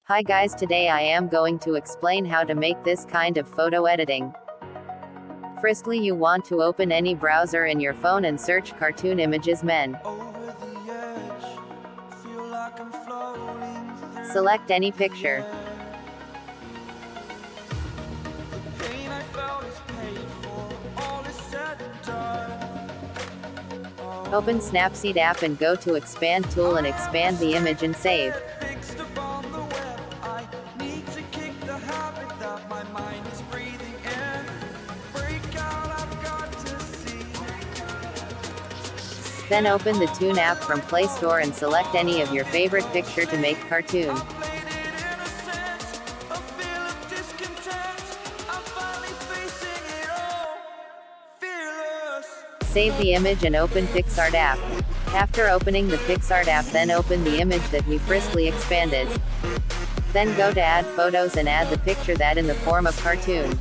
Hi guys, today I am going to explain how to make this kind of photo editing. Firstly, you want to open any browser in your phone and search cartoon images men. Select any picture. Open Snapseed app and go to Expand tool and expand the image and save. Then open the Toon app from Play Store and select any of your favorite picture to make cartoon. Save the image and open PixArt app. After opening the PixArt app, then open the image that we freshly expanded. Then go to Add Photos and add the picture that in the form of cartoon.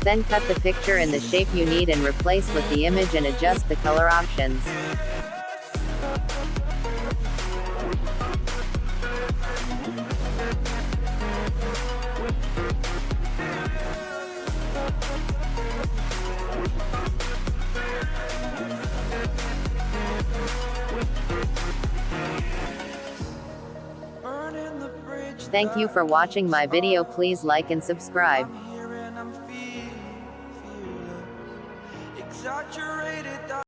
Then cut the picture in the shape you need and replace with the image and adjust the color options. Thank you for watching my video. Please like and subscribe.